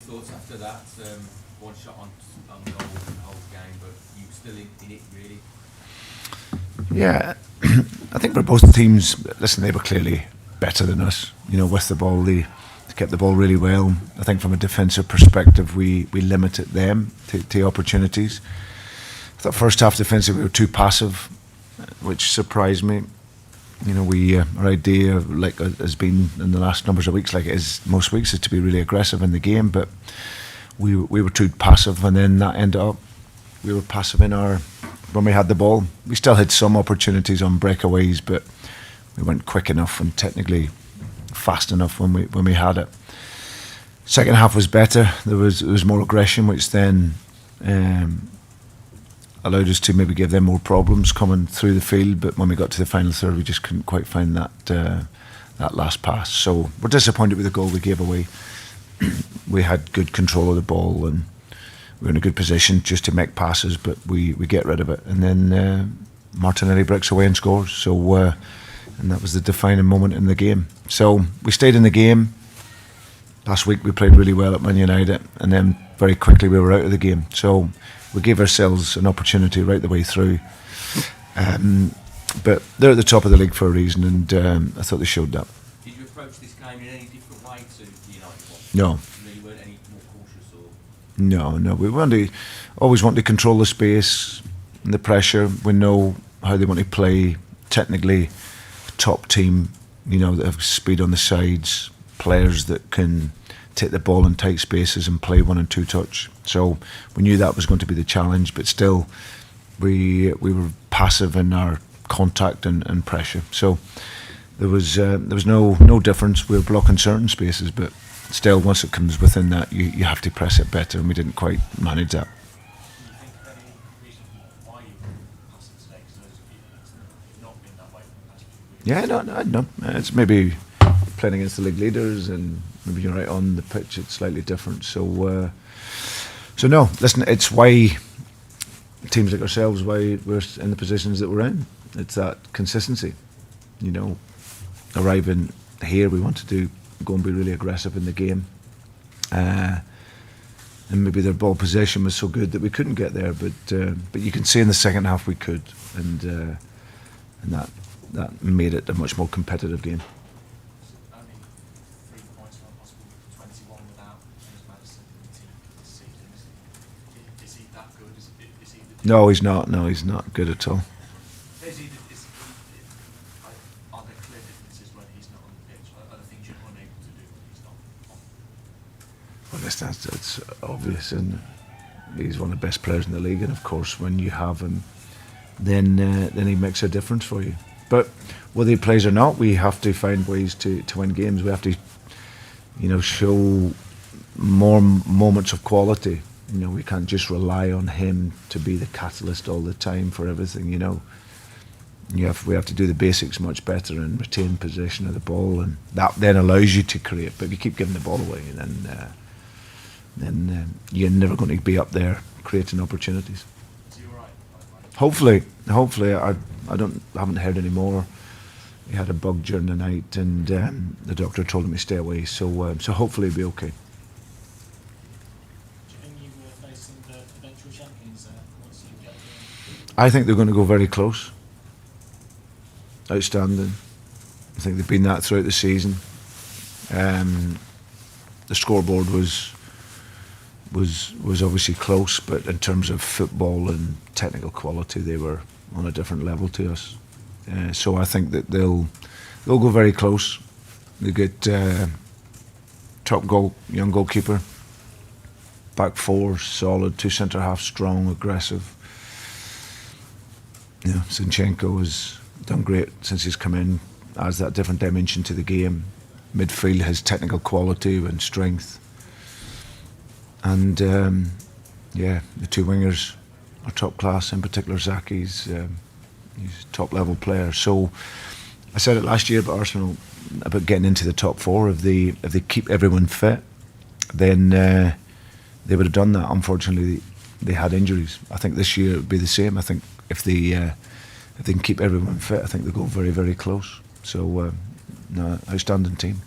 thoughts after that? One shot on goal in the whole game, but you still in it really. Yeah, I think for both teams, listen, they were clearly better than us. With the ball, they kept the ball really well. I think from a defensive perspective, we limited them to opportunities. I thought first half defensive we were too passive, which surprised me. Our idea, like has been in the last numbers of weeks, like it is most weeks, is to be really aggressive in the game. But we were too passive, and then that ended up we were passive when we had the ball. We still had some opportunities on breakaways, but we weren't quick enough and technically fast enough when we had it. Second half was better. There was more aggression, which then allowed us to maybe give them more problems coming through the field. But when we got to the final third, we just couldn't quite find that last pass. So we're disappointed with the goal we gave away. We had good control of the ball and we were in a good position just to make passes, but we get rid of it. And then Martinelli breaks away and scores. So and that was the defining moment in the game. So we stayed in the game. Last week we played really well at Man United, and then very quickly we were out of the game. So we gave ourselves an opportunity right the way through. But they're at the top of the league for a reason, and I thought they showed that. Did you approach this game in any different way to the United one? No. You weren't any more cautious or? No. We always want to control the space and the pressure. We know how they want to play technically. Top team, that have speed on the sides, players that can take the ball in tight spaces and play 1 and 2 touch. So we knew that was going to be the challenge, but still we were passive in our contact and pressure. So there was no difference. We were blocking certain spaces, but still once it comes within that, you have to press it better, and we didn't quite manage that. Yeah, no. It's maybe playing against the league leaders, and maybe you're right on the pitch. It's slightly different. So no. Listen, it's why teams like ourselves, why we're in the positions that we're in. It's that consistency. Arriving here, we want to go and be really aggressive in the game. And maybe their ball possession was so good that we couldn't get there, but you can see in the second half we could, and that made it a much more competitive game. Only 3 points from a possible 21 without James Maddison in the team this season. Is he that good? Is he No, he's not. No, he's not good at all. Are there clear differences when he's not on the pitch? Are there things you're unable to do when he's not on? Well, that's obvious, and he's one of the best players in the league. And of course, when you have him, then he makes a difference for you. But whether he plays or not, we have to find ways to win games. We have to, show more moments of quality. We can't just rely on him to be the catalyst all the time for everything. We have to do the basics much better and retain possession of the ball, and that then allows you to create. But if you keep giving the ball away, then you're never going to be up there creating opportunities. Hopefully, I haven't heard any more. He had a bug during the night, and the doctor told him to stay away. So hopefully he'll be okay. Do you think you were facing the eventual champions there once you get there? I think they're going to go very close. Outstanding. I think they've been that throughout the season. The scoreboard was obviously close, but in terms of football and technical quality, they were on a different level to us. So I think that they'll go very close. They get top young goalkeeper, back four solid, 2 centre halves strong, aggressive. Zinchenko has done great since he's come in, adds that different dimension to the game. Midfield has technical quality and strength. And the 2 wingers are top class, in particular Zaki's. He's a top level player. So I said it last year about Arsenal about getting into the top 4. If they keep everyone fit, then they would have done that. Unfortunately, they had injuries. I think this year it would be the same. I think if they can keep everyone fit, I think they'll go very, very close. So outstanding team.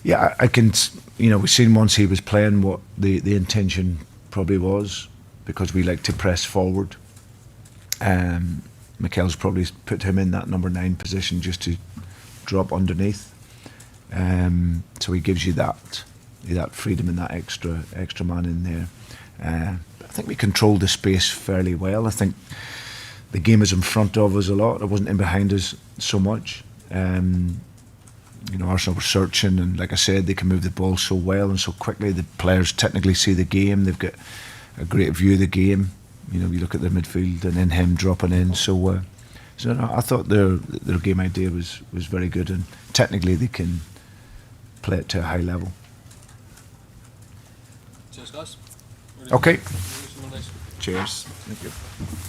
Yeah, I can. We've seen once he was playing what the intention probably was, because we like to press forward. Mikel's probably put him in that number 9 position just to drop underneath. So he gives you that freedom and that extra man in there. I think we controlled the space fairly well. I think the game was in front of us a lot. It wasn't in behind us so much. Arsenal were searching, and like I said, they can move the ball so well and so quickly. The players technically see the game. They've got a great view of the game. You look at their midfield and then him dropping in. So I thought their game idea was very good, and technically they can play it to a high level. Cheers, guys. Okay. See you next week. Cheers. Thank you.